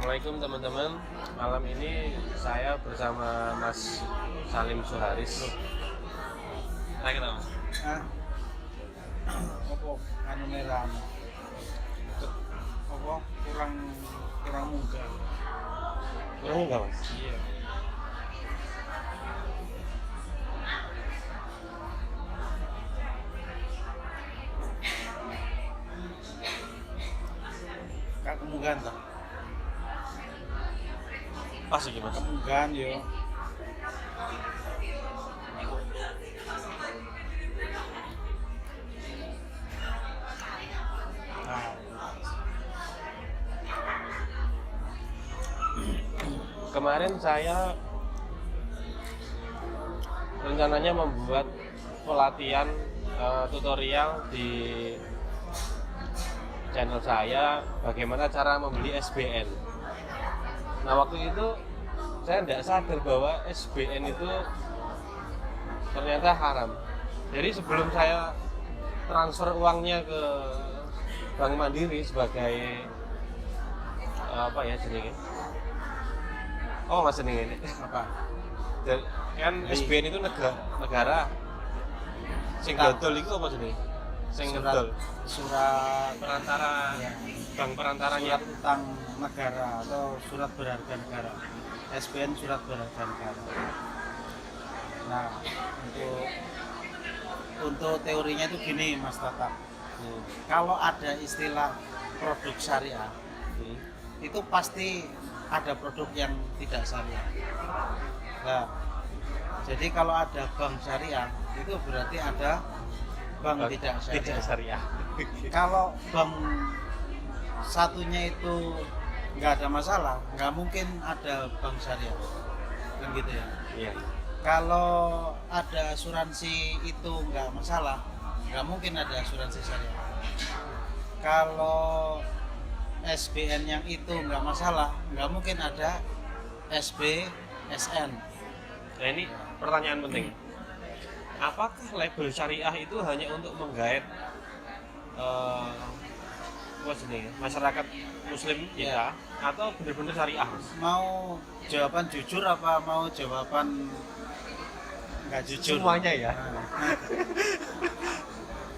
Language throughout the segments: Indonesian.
Assalamualaikum teman-teman. Malam ini saya bersama Mas Salim Suharis. Nah, kita Mas. Apa anu merah? Apa kurang munggah. Kurang enggak Mas? Iya. Kak kemunggahan tak? Pas iki Mas. Kemunggahan yo. Nah, Kemarin saya rencananya membuat pelatihan tutorial di channel saya bagaimana cara membeli SBN. Nah waktu itu saya tidak sadar bahwa SBN itu ternyata haram. Jadi sebelum saya transfer uangnya ke Bank Mandiri sebagai apa ya jenenge? Oh mas jenenge ini. apa? Kan SBN itu negara sing dodol itu apa jenenge? Sing dodol Surat perantara ya, bank perantaranya. surat utang negara atau surat berharga negara. SBN surat berharga negara. Nah, untuk teorinya itu gini Mas Tata. Kalau ada istilah produk syariah, itu pasti ada produk yang tidak syariah. Nah, jadi kalau ada bank syariah, itu berarti ada bank tidak syariah. Kalau bank satunya itu nggak ada masalah, nggak mungkin ada bank syariah, kan gitu ya. Iya. Kalau ada asuransi itu nggak masalah, nggak mungkin ada asuransi syariah. Kalau SBN yang itu nggak masalah, nggak mungkin ada SBSN. Nah ini pertanyaan penting. Apakah label syariah itu hanya untuk menggait masyarakat Muslim kita, atau benar-benar syariah? Mau jawaban jujur apa mau jawaban nggak jujur? Semuanya ya.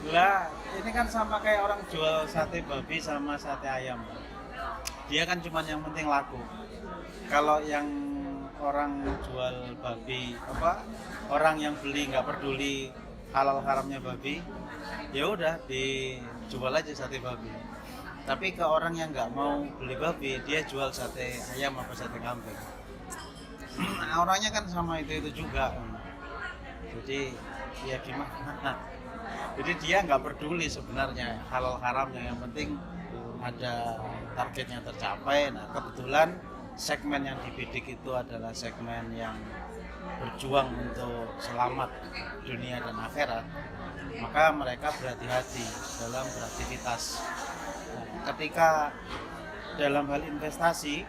Lah, ini kan sama kayak orang jual sate babi sama sate ayam. Dia kan cuma yang penting laku. Kalau yang orang jual babi orang yang beli nggak peduli halal haramnya babi, ya udah dijual aja sate babi. Tapi ke orang yang nggak mau beli babi, dia jual sate ayam apa sate kambing. Nah, orangnya kan sama itu juga. Jadi ya gimana? Jadi dia nggak peduli sebenarnya halal haramnya, yang penting ada targetnya tercapai. Nah kebetulan segmen yang dibidik itu adalah segmen yang berjuang untuk selamat dunia dan akhirat, maka mereka berhati-hati dalam beraktivitas. Nah, ketika dalam hal investasi,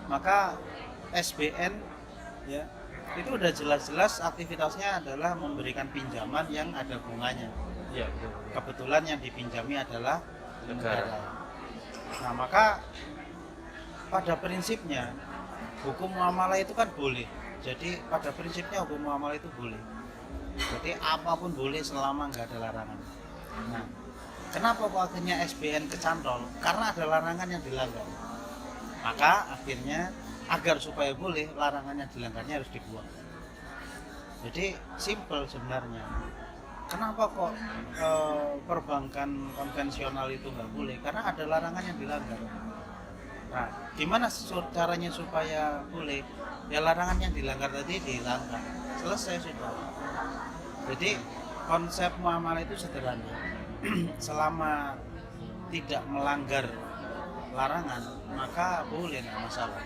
maka SBN ya itu udah jelas-jelas aktivitasnya adalah memberikan pinjaman yang ada bunganya. Iya, betul. Kebetulan yang dipinjami adalah Negara. Nah maka pada prinsipnya hukum muamalah itu kan boleh. Jadi pada prinsipnya hukum muamalah itu boleh. Jadi apapun boleh selama nggak ada larangan. Nah, kenapa kok akhirnya SBN kecantol? Karena ada larangan yang dilanggar. Maka akhirnya agar supaya boleh, larangan yang dilanggarnya harus dibuang. Jadi simple sebenarnya. Kenapa kok perbankan konvensional itu nggak boleh? Karena ada larangan yang dilanggar. Nah, gimana caranya supaya boleh? Ya larangan yang dilanggar tadi dilanggar. Selesai sudah. Jadi konsep muamalah itu sederhana. Selama tidak melanggar larangan, maka boleh, nggak masalah.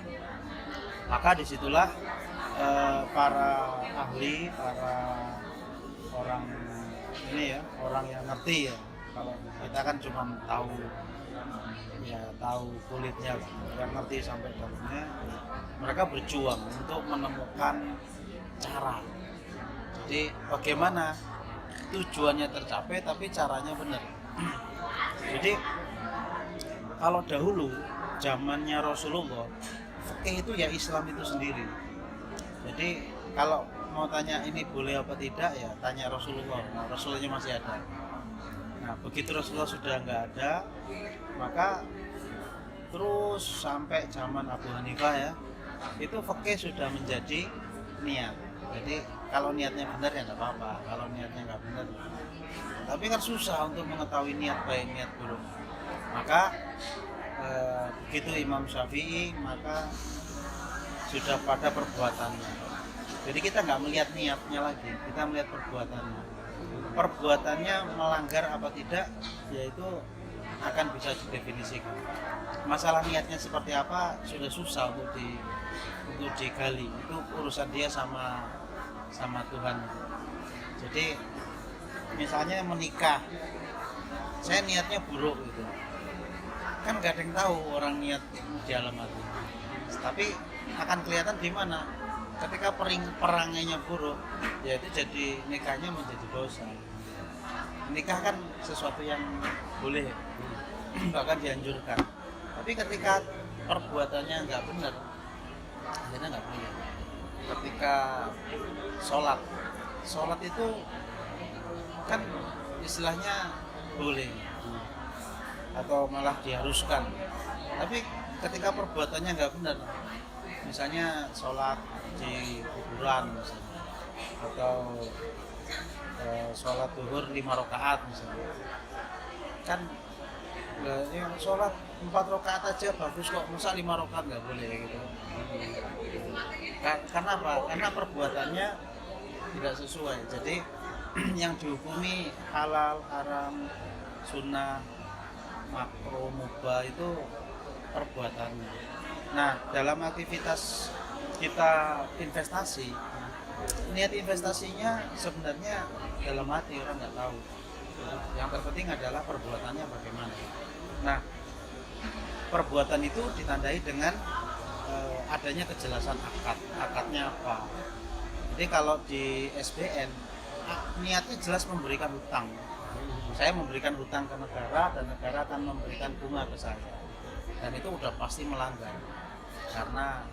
Maka disitulah para ahli, para orang ini ya, orang yang ngerti ya. Kalau kita kan cuma tahu kulitnya, yang ngerti sampai dalamnya. Mereka berjuang untuk menemukan cara. Jadi bagaimana tujuannya tercapai tapi caranya benar. Jadi kalau dahulu zamannya Rasulullah, fikih itu ya Islam itu sendiri. Jadi kalau mau tanya ini boleh apa tidak ya tanya Rasulullah. Nah, Rasulnya masih ada. Nah begitu Rasulullah sudah nggak ada, maka terus sampai zaman Abu Hanifah ya, itu fikih sudah menjadi niat. Jadi kalau niatnya benar ya nggak apa-apa, kalau niatnya nggak benar. Tapi kan susah untuk mengetahui niat baik niat buruk. Maka begitu Imam Syafi'i maka sudah pada perbuatannya. Jadi kita nggak melihat niatnya lagi, kita melihat perbuatannya. Perbuatannya melanggar apa tidak, yaitu akan bisa didefinisikan. Masalah niatnya seperti apa sudah susah untuk digali. Itu urusan dia sama Tuhan. Jadi misalnya menikah, saya niatnya buruk gitu, kan gak ada yang tahu orang niat di dalam hati. Tapi akan kelihatan di mana ketika perangainya buruk, ya itu jadi nikahnya menjadi dosa. Nikah kan sesuatu yang boleh, bahkan dianjurkan. Tapi ketika perbuatannya nggak benar, akhirnya nggak boleh. Ketika sholat itu kan istilahnya boleh atau malah diharuskan. Tapi ketika perbuatannya nggak benar, misalnya sholat di kuburan misalnya, atau sholat zuhur 5 rakaat misalnya, kan yang sholat 4 rakaat aja bagus kok, masa 5 rakaat nggak boleh gitu. Karena apa? Karena perbuatannya tidak sesuai. Jadi yang dihukumi halal, haram, sunnah, makruh, mubah itu perbuatannya. Nah, dalam aktivitas kita investasi, niat investasinya sebenarnya dalam hati orang nggak tahu. Yang terpenting adalah perbuatannya bagaimana. Nah, perbuatan itu ditandai dengan adanya kejelasan akad. Akadnya apa? Jadi kalau di SBN niatnya jelas memberikan hutang. Saya memberikan hutang ke negara dan negara akan memberikan bunga ke saya. Dan itu udah pasti melanggar karena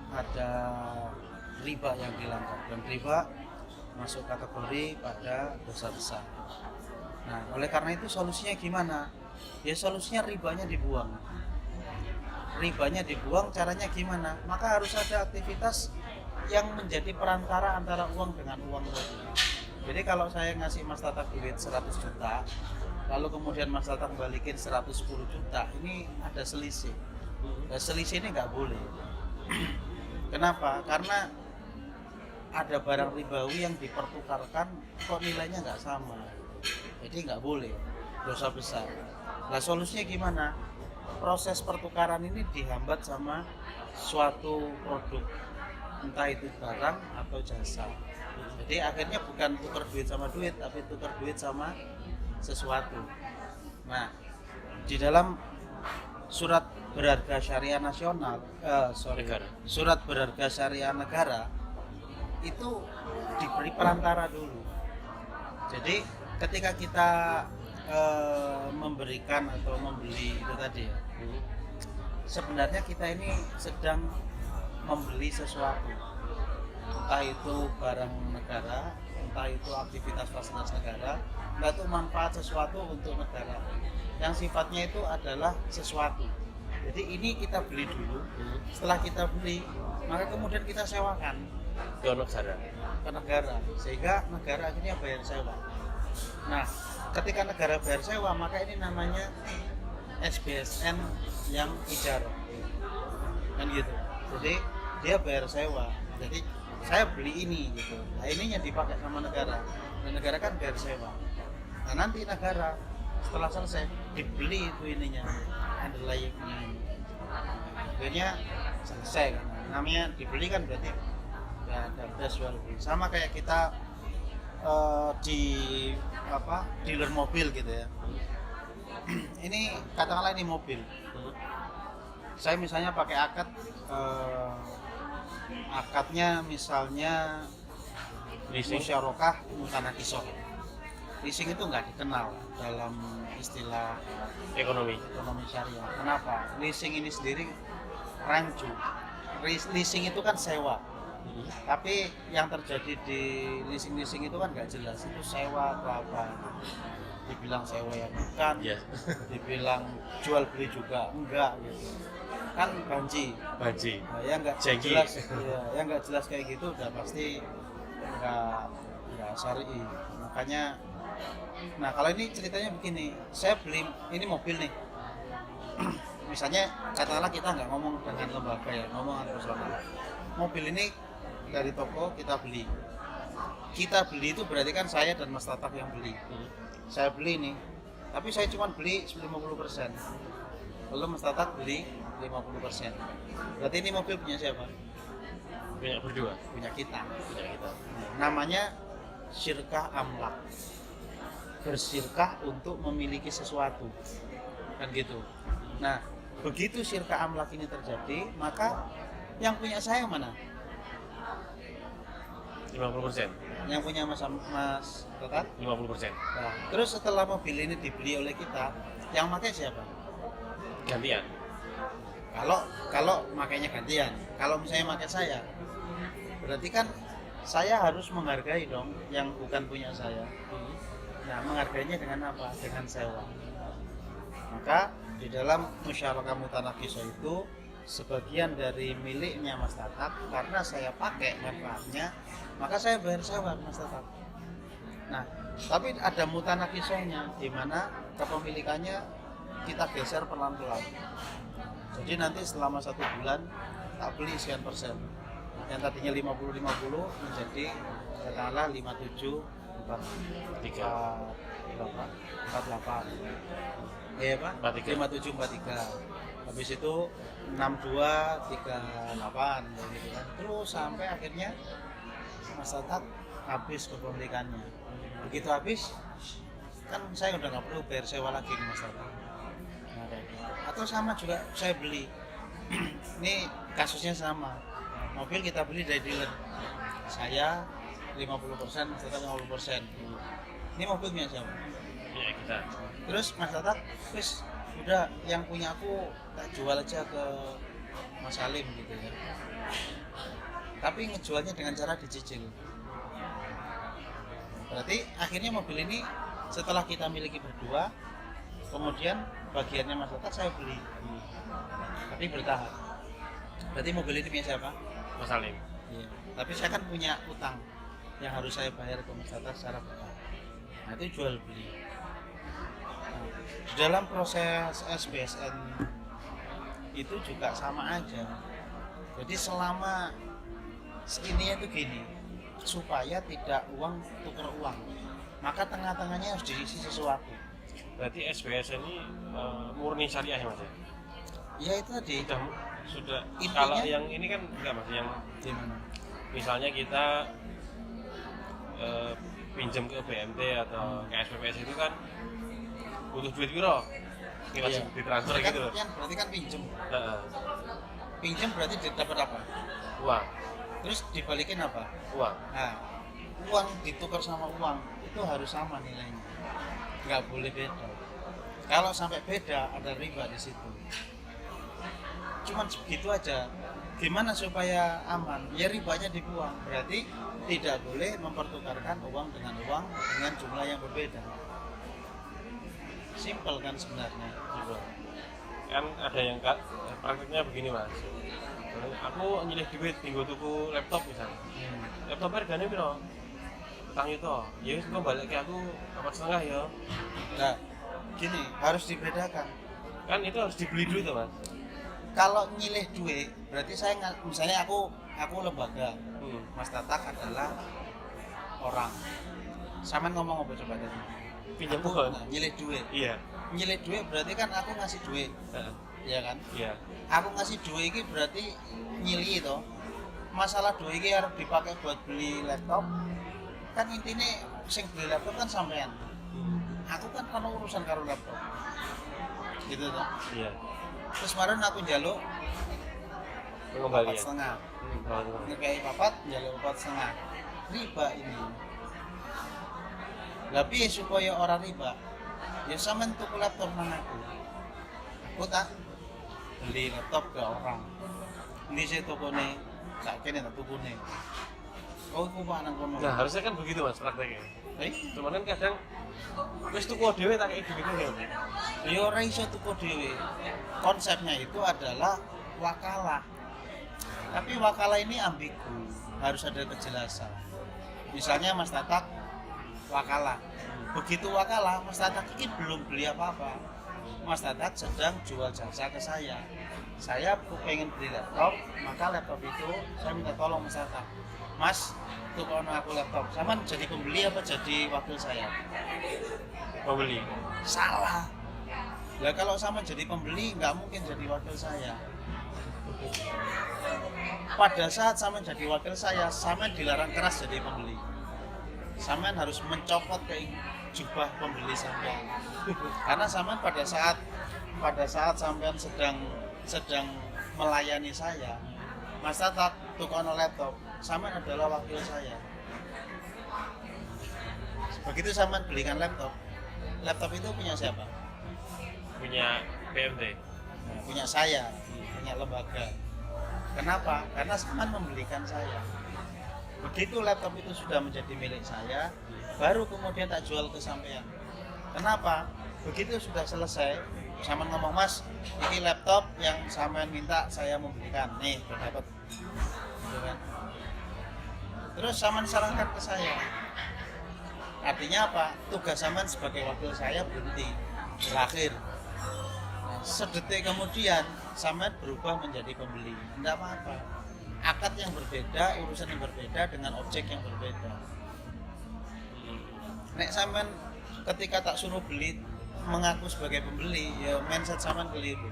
ada riba yang dilanggar, dan riba masuk kategori pada dosa besar. Nah, oleh karena itu solusinya gimana? Ya solusinya ribanya dibuang. Ribanya dibuang, caranya gimana? Maka harus ada aktivitas yang menjadi perantara antara uang dengan uang tadi. Jadi kalau saya ngasih Mas Tata duit 100 juta, lalu kemudian Mas Tata balikin 110 juta, ini ada selisih. Nah, selisih ini nggak boleh. Kenapa? Karena ada barang ribawi yang dipertukarkan kok nilainya nggak sama. Jadi nggak boleh, dosa besar. Nah solusinya gimana? Proses pertukaran ini dihambat sama suatu produk, entah itu barang atau jasa. Jadi akhirnya bukan tukar duit sama duit, tapi tukar duit sama sesuatu. Nah, di dalam surat berharga syariah nasional, surat berharga syariah negara itu diberi perantara dulu. Jadi ketika kita memberikan atau membeli itu tadi ya, sebenarnya kita ini sedang membeli sesuatu, entah itu barang negara, entah itu aktivitas fasilitas negara, entah itu manfaat sesuatu untuk negara yang sifatnya itu adalah sesuatu. Jadi ini kita beli dulu, setelah kita beli maka kemudian kita sewakan ke negara, sehingga negara akhirnya bayar sewa. Nah, ketika negara bayar sewa maka ini namanya SBSN yang ijarah, kan gitu. Jadi dia bayar sewa, jadi saya beli ini gitu. Nah ininya dipakai sama negara, dan negara kan bayar sewa. Nah nanti negara setelah selesai dibeli itu ininya, underlyingnya ini, akhirnya selesai kan. Namanya dibeli kan berarti ya ada jual beli. Sama kayak kita di dealer mobil gitu ya. Ini katakanlah ini mobil, saya misalnya pakai akadnya misalnya musyarakah mutanakisah. leasing itu nggak dikenal dalam istilah Ekonomi. ekonomi syariah. Kenapa? Leasing ini sendiri rancu. Leasing itu kan sewa. Tapi yang terjadi di leasing itu kan nggak jelas itu sewa atau apa. Dibilang sewa ya bukan, Iya. dibilang jual beli juga enggak gitu. Kan banci. Banci. Nah, yang nggak Jengki. jelas, ya, yang nggak jelas kayak gitu udah pasti nggak syar'i. Makanya, nah kalau ini ceritanya begini, saya beli ini mobil nih. Misalnya katakanlah kita nggak ngomong dengan lembaga ya, ngomong dengan personal. Mobil ini dari toko kita beli. Kita beli itu berarti kan saya dan Mas Tatap yang beli. Saya beli nih, tapi saya cuma beli 50%. Lalu Mas Tatap beli 50%. Berarti ini mobil punya siapa? Punya berdua. Punya kita. Punya kita. Namanya syirkah amlak. Bersyirkah untuk memiliki sesuatu. Kan gitu. Nah, begitu syirkah amlak ini terjadi, maka yang punya saya mana? 50%. Yang punya Mas Tatap? 50%. Nah, terus setelah mobil ini dibeli oleh kita, yang pakai siapa? Gantian. Kalau makainya gantian, kalau misalnya pakai saya, berarti kan saya harus menghargai dong yang bukan punya saya. Nah, menghargainya dengan apa? Dengan sewa. Maka di dalam musyarakah mutanaqisah itu sebagian dari miliknya Mas Tatap, karena saya pakai manfaatnya, maka saya bayar sewa Mas Tatap. Nah, tapi ada mutanaqisahnya di mana kepemilikannya kita geser pelan-pelan. Jadi nanti selama 1 bulan tak beli sekian persen. Yang tadinya 50-50 menjadi katakanlah 57 48. Iya Pak? 57 43. Habis itu 62 38 gitu kan. Terus sampai akhirnya Mas Tatap habis kepemilikannya. Begitu habis kan saya udah nggak perlu bayar sewa lagi nih Mas Tatap. Nah, kayak gitu. Atau sama juga saya beli. Ini kasusnya sama. Mobil kita beli dari dealer. Saya 50%, Mas Tatap 50%. Ini mobil punya siapa? Punya kita. Terus Mas Tatap, wis udah yang punya aku tak jual aja ke Mas Salim gitu ya. Tapi ngejualnya dengan cara dicicil. Berarti akhirnya mobil ini setelah kita miliki berdua, kemudian bagiannya Mas Tatap saya beli. Tapi bertahap. Berarti mobil ini punya siapa? Mas Salim. Iya. Tapi saya kan punya utang yang harus saya bayar ke Mas Tatap secara bertahap. Nah, itu jual beli. Nah, di dalam proses SBSN itu juga sama aja. Jadi selama ininya itu gini, supaya tidak uang tukar uang, maka tengah-tengahnya harus diisi sesuatu. Berarti SBS ini murni syariah ya Mas ya? Ya itu tadi. Sudah. Intinya- Kalau yang ini kan enggak Mas, yang Gimana? misalnya kita pinjam ke BMT atau ke SPPS itu kan butuh duit piro? Kita Iya. ditransfer Kan, gitu loh. yang berarti kan pinjem. Heeh. Pinjem berarti dapat apa? Uang, Terus dibalikin apa? uang. Nah, uang ditukar sama uang itu harus sama nilainya, nggak boleh beda. Kalau sampai beda ada riba di situ. Cuman segitu aja. Gimana supaya aman? Ya ribanya dibuang. Berarti tidak boleh mempertukarkan uang dengan jumlah yang berbeda. Simpel kan sebenarnya. Gitu. Kan ada yang praktiknya begini Mas. Aku nyilih duit tinggal tuku laptop misalnya. Laptop harganya piro? Utang itu. Ya wis kok balik ke aku 4,5 ya. Nah, gini harus dibedakan. Kan itu harus dibeli dulu tuh Mas. Kalau nyilih duit, berarti saya misalnya aku lembaga, Mas Tatap adalah orang. Sama ngomong apa coba tadi? Pinjam Aku, bukan? nah, nyilih duit. Iya. Nyilih duit berarti kan aku ngasih duit, Heeh. ya kan? Iya. Aku ngasih duit ini berarti nyilih itu. Masalah duit ini harus dipakai buat beli laptop. Kan intinya sing beli laptop kan sampean. Aku kan urusan karo laptop. Gitu toh. Iya. Terus kemarin aku njaluk Pengembalian. 4,5. Oh, Ngekei papat, njaluk 4,5. Riba ini. Tapi supaya orang riba, ya sampean tuku laptop nang aku tak beli laptop ke orang. Ini saya tokone, tak kene tak tukune. Kau iku pak nang kono. Nah, harusnya kan begitu Mas prakteknya. Eh, Cuman kan kadang wis tuku dhewe tak kayak gitu ya. ya ora iso tuku dhewe. Konsepnya itu adalah wakalah. Tapi wakalah ini ambigu, harus ada kejelasan. Misalnya Mas Tatak wakalah. Begitu wakalah, Mas Tatak ini belum beli apa-apa. Mas Tatak sedang jual jasa ke saya. Saya pengen beli laptop, maka laptop itu saya minta tolong Mas Tatak. Mas, tukono aku laptop. Sama jadi pembeli apa jadi wakil saya? Pembeli. Salah. Lah kalau sama jadi pembeli nggak mungkin jadi wakil saya. Pada saat sama jadi wakil saya, sama dilarang keras jadi pembeli. Sama harus mencopot ke jubah pembeli sampean. Karena sama pada saat sampean sedang melayani saya, Mas Tatak tukono laptop, sama adalah wakil saya. Begitu sama belikan laptop itu punya siapa? Punya PMT. Punya saya, punya lembaga. Kenapa? Karena Saman membelikan saya. Begitu laptop itu sudah menjadi milik saya, baru kemudian tak jual ke sampean. Kenapa? Begitu sudah selesai, Saman ngomong, Mas, ini laptop yang sampean minta saya membelikan. Nih, udah dapat. Gitu kan? Terus Saman sarankan ke saya. Artinya apa? Tugas Saman sebagai wakil saya berhenti, berakhir. Nah, sedetik kemudian Saman berubah menjadi pembeli. Tidak apa-apa. Akad yang berbeda, urusan yang berbeda dengan objek yang berbeda. Nek Saman ketika tak suruh beli mengaku sebagai pembeli, ya mindset Saman keliru.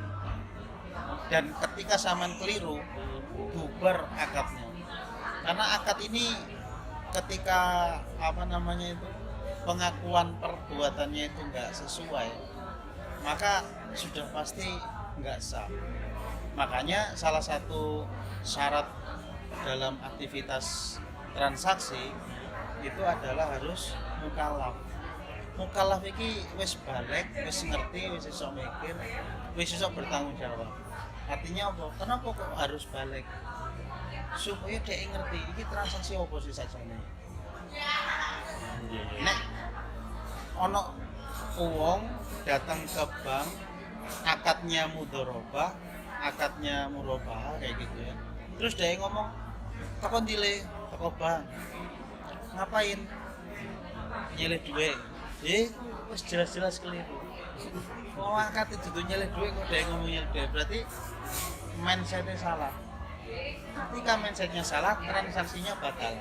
Dan ketika Saman keliru, bubar akadnya. Karena akad ini ketika pengakuan perbuatannya itu enggak sesuai, maka sudah pasti enggak sah. Makanya salah satu syarat dalam aktivitas transaksi itu adalah harus mukallaf. Mukallaf iki wis balik, wis ngerti, wis iso mikir, wis iso bertanggung jawab. Artinya apa? Kenapa kok harus balik? Supaya dia ngerti iki transaksi apa sih sajane. Nek ono uang datang ke bank, akadnya mudharabah, akadnya murabah kayak gitu ya. Terus dia ngomong, "Takon dile, toko bank." Ngapain? Nyeleh duit. Wis jelas-jelas keliru. Oh, akad itu nyeleh duit kok dia ngomong nyeleh duit, berarti mindsetnya salah. Ketika mindsetnya salah, transaksinya batal.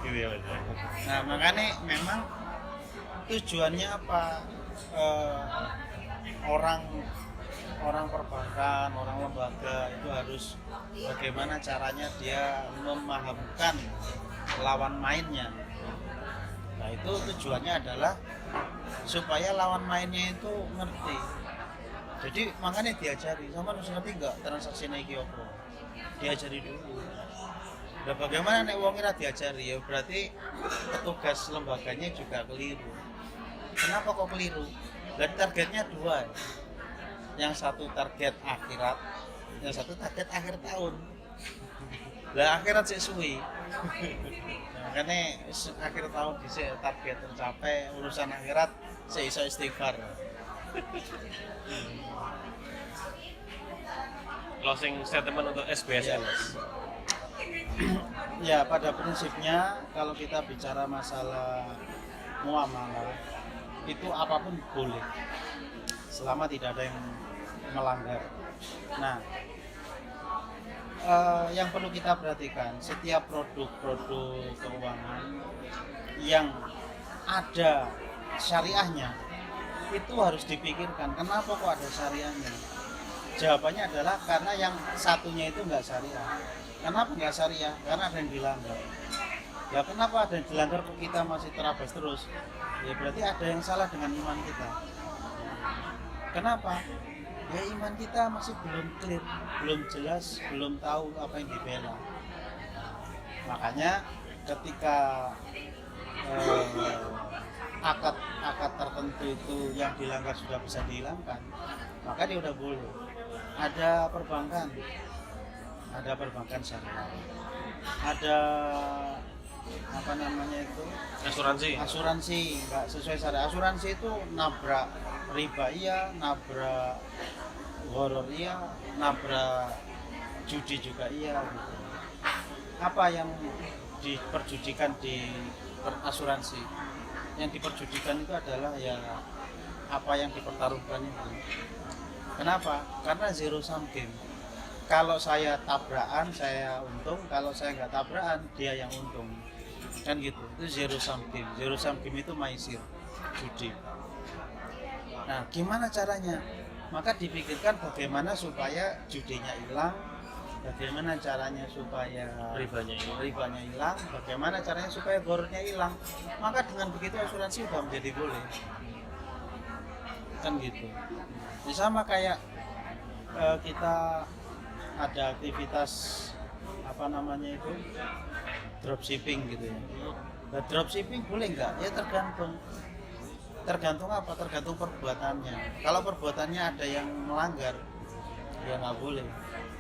Gitu ya Mas. Nah, makanya memang tujuannya apa? Orang perbankan, orang lembaga itu harus bagaimana caranya dia memahamkan lawan mainnya. Nah, itu tujuannya adalah supaya lawan mainnya itu ngerti. Jadi makanya diajari, sama harus ngerti nggak transaksi naik apa? Diajari dulu. Nah, bagaimana nek wong ora diajari, ya berarti petugas lembaganya juga keliru. Kenapa kok keliru? Dan targetnya dua. Yang satu target akhirat, yang satu target akhir tahun. Lah akhirat sik suwi. Makanya akhir tahun bisa target tercapai, urusan akhirat sik iso istighfar. Closing statement untuk SBSN Mas. Ya, pada prinsipnya kalau kita bicara masalah muamalah itu apapun boleh selama tidak ada yang melanggar. Nah, yang perlu kita perhatikan, setiap produk-produk keuangan yang ada syariahnya itu harus dipikirkan, kenapa kok ada syariahnya. Jawabannya adalah karena yang satunya itu enggak syariah. Kenapa enggak syariah? Karena ada yang dilanggar. Ya kenapa ada yang dilanggar kok kita masih terabas terus? Ya berarti ada yang salah dengan iman kita. Kenapa? Ya iman kita masih belum clear, belum jelas, belum tahu apa yang dibela. Makanya ketika akad tertentu itu yang dilanggar sudah bisa dihilangkan, maka dia udah boleh. Ada perbankan syariah, ada apa namanya itu asuransi nggak sesuai syariah. Asuransi itu nabrak riba iya, nabrak horor iya, nabrak judi juga iya gitu. Apa yang diperjudikan di asuransi? Yang diperjudikan itu adalah ya apa yang dipertaruhkan itu. Kenapa? Karena zero sum game. Kalau saya tabrakan saya untung, kalau saya nggak tabrakan dia yang untung, kan gitu. Itu zero sum game. Zero sum game itu maisir, judi. Nah, gimana caranya? Maka dipikirkan bagaimana supaya judinya hilang, bagaimana caranya supaya ribanya hilang, bagaimana caranya supaya gorornya hilang. Maka dengan begitu asuransi sudah menjadi boleh, kan gitu. Ini sama kayak kita ada aktivitas apa namanya itu dropshipping gitu ya. Nah, dropshipping boleh nggak? Ya tergantung apa? Tergantung perbuatannya. Kalau perbuatannya ada yang melanggar, ya nggak boleh.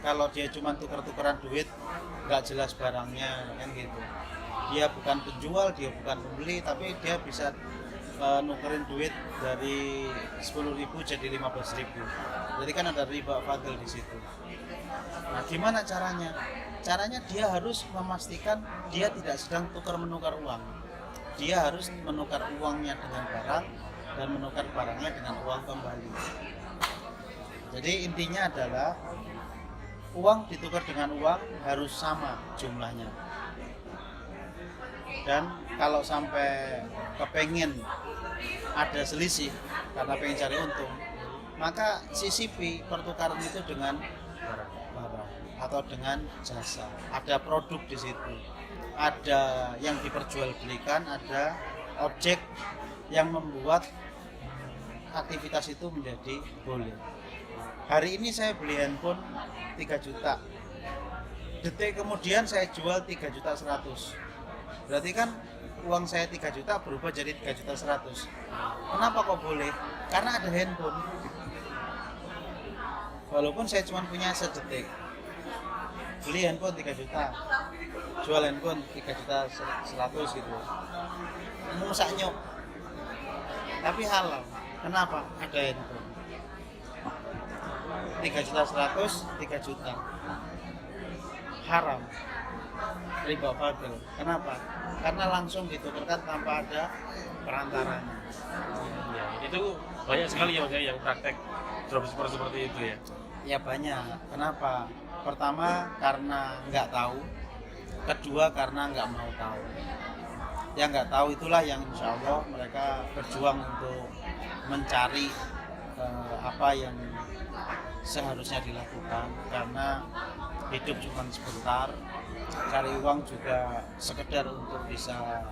Kalau dia cuma tukar-tukaran duit, nggak jelas barangnya, kan gitu. Dia bukan penjual, dia bukan pembeli, tapi dia bisa nukerin duit dari 10.000 jadi 15.000. Jadi kan ada riba fadil di situ. Nah, gimana caranya? Caranya dia harus memastikan dia tidak sedang tukar-menukar uang. Dia harus menukar uangnya dengan barang dan menukar barangnya dengan uang kembali. Jadi intinya adalah uang ditukar dengan uang harus sama jumlahnya. Dan kalau sampai kepengen ada selisih karena pengen cari untung, maka sisipi pertukaran itu dengan barang atau dengan jasa. Ada produk di situ, ada yang diperjualbelikan, ada objek yang membuat aktivitas itu menjadi boleh. Hari ini saya beli handphone 3 juta, detik kemudian saya jual 3.100.000. Berarti kan uang saya 3 juta berubah jadi 3.100.000. Kenapa kok boleh? Karena ada handphone. Walaupun saya cuma punya sedetik, beli handphone 3 juta, jual handphone 3.100.000 gitu. Musak nyok, tapi halal. Kenapa? Ada handphone 3.100.000, 3 juta haram, riba fadil. Kenapa? Karena langsung ditukarkan tanpa ada perantaranya. Ya, itu banyak sekali ya Mas yang praktek dropshipper seperti itu ya. Ya banyak. Kenapa? Pertama karena nggak tahu, kedua karena nggak mau tahu. Yang nggak tahu itulah yang insya Allah mereka berjuang untuk mencari apa yang seharusnya dilakukan, karena hidup cuma sebentar, cari uang juga sekedar untuk bisa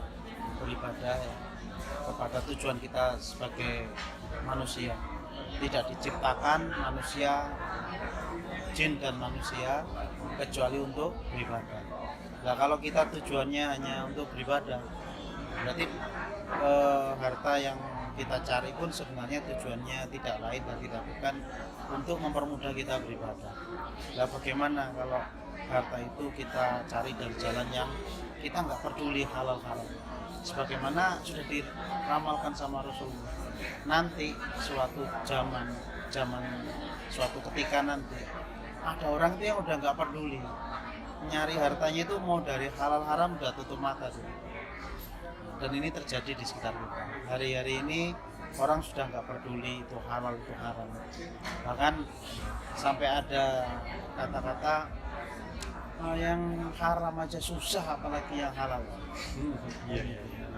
beribadah ya, kepada tujuan kita sebagai manusia. Tidak diciptakan manusia, jin dan manusia kecuali untuk beribadah. Nah, kalau kita tujuannya hanya untuk beribadah, berarti harta yang kita cari pun sebenarnya tujuannya tidak lain dan tidak bukan untuk mempermudah kita beribadah. Nah, bagaimana kalau harta itu kita cari dari jalan yang kita nggak peduli halal-halal, sebagaimana sudah diramalkan sama Rasulullah. Nanti suatu zaman suatu ketika nanti ada orang itu yang udah nggak peduli, nyari hartanya itu mau dari halal haram udah tutup mata tuh. Dan ini terjadi di sekitar kita. Hari-hari ini orang sudah nggak peduli itu halal itu haram. Bahkan sampai ada kata-kata yang haram aja susah, apalagi yang halal.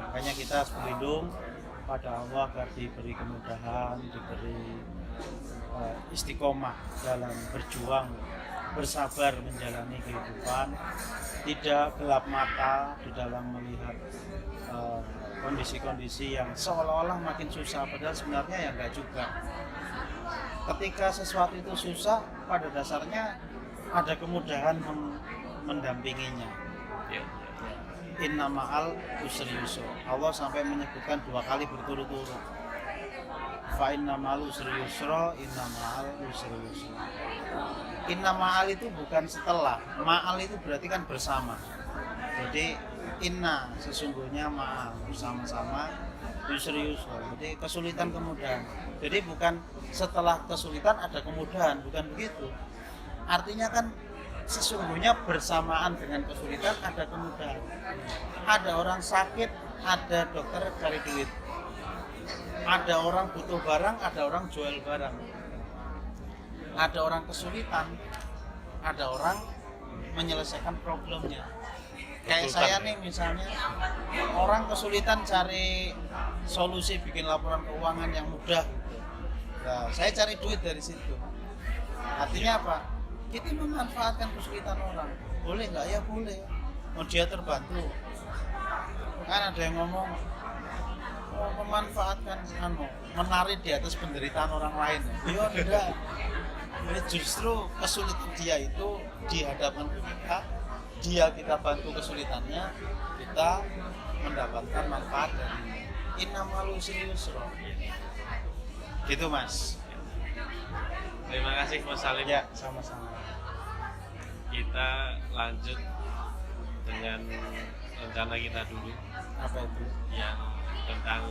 Makanya kita harus berlindung pada Allah agar diberi kemudahan, diberi istiqomah dalam berjuang, bersabar menjalani kehidupan, tidak gelap mata di dalam melihat kondisi-kondisi yang seolah-olah makin susah, padahal sebenarnya ya enggak juga. Ketika sesuatu itu susah, pada dasarnya ada kemudahan mendampinginya. inna ma'al usri yusra. Allah sampai menyebutkan 2 kali berturut-turut. Fa inna ma'al usri yusra, inna ma'al usri yusra. Inna ma'al itu bukan setelah, ma'al itu berarti kan bersama. Jadi inna sesungguhnya ma'al bersama-sama, yusri yusra. Jadi kesulitan kemudahan. Jadi bukan setelah kesulitan ada kemudahan, bukan begitu. Artinya kan sesungguhnya bersamaan dengan kesulitan ada kemudahan. Ada orang sakit, ada dokter cari duit. Ada orang butuh barang, ada orang jual barang. Ada orang kesulitan, ada orang menyelesaikan problemnya. Kayak saya nih misalnya, orang kesulitan cari solusi bikin laporan keuangan yang mudah. Nah, saya cari duit dari situ. Artinya apa? Kita memanfaatkan kesulitan orang. Boleh nggak? Ya boleh. Mau dia terbantu. Kan ada yang ngomong memanfaatkan menarik di atas penderitaan orang lain. Ya enggak. Jadi justru kesulitan dia itu di hadapan kita bantu kesulitannya, kita mendapatkan manfaat dari innamal usri yusra. Gitu Mas. Terima kasih Mas Salim. Ya, sama-sama. Kita lanjut dengan rencana kita dulu Apa itu? yang tentang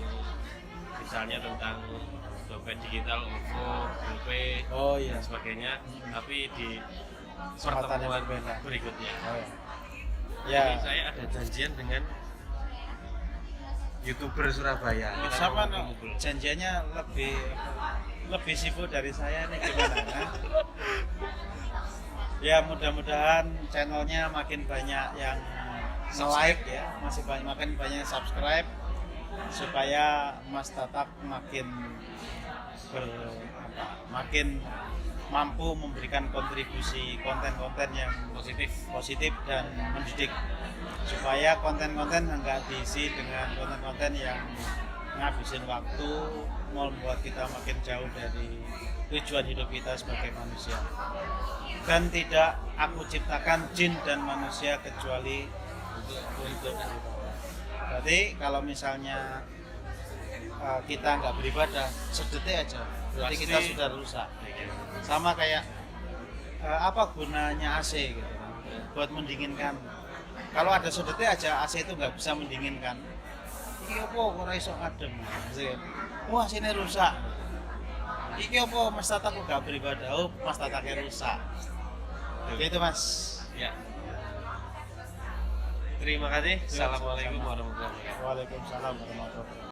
misalnya tentang dompet digital, OVO, GoPay, Oh iya. dan sebagainya, tapi di Kesempatan yang pertemuan berbeda. berikutnya. Oh, Jadi ya. saya ada janjian dengan YouTuber Surabaya. Kita Sama mau no, kumpul. janjiannya lebih sibuk dari saya nih gimana? Nah? Ya mudah-mudahan channelnya makin banyak yang like ya, makin banyak yang subscribe supaya Mas Tatak makin mampu memberikan kontribusi konten-konten yang positif dan mendidik, supaya konten-konten enggak diisi dengan konten-konten yang ngabisin waktu, membuat kita makin jauh dari tujuan hidup kita sebagai manusia. Dan tidak aku ciptakan jin dan manusia kecuali untuk beribadah. Berarti kalau misalnya kita nggak beribadah sedetik aja, berarti Pasti kita sudah rusak. Sama kayak apa gunanya AC gitu kan, buat mendinginkan. Kalau ada sedetik aja AC itu nggak bisa mendinginkan. Iki apa ora iso adem. Wah, sini rusak. Iki apa Mas Tatak kok gak beribadah? Oh, Mas Tataknya rusak. Gitu Mas. Ya. Terima kasih. Assalamualaikum warahmatullahi wabarakatuh. Waalaikumsalam warahmatullahi wabarakatuh.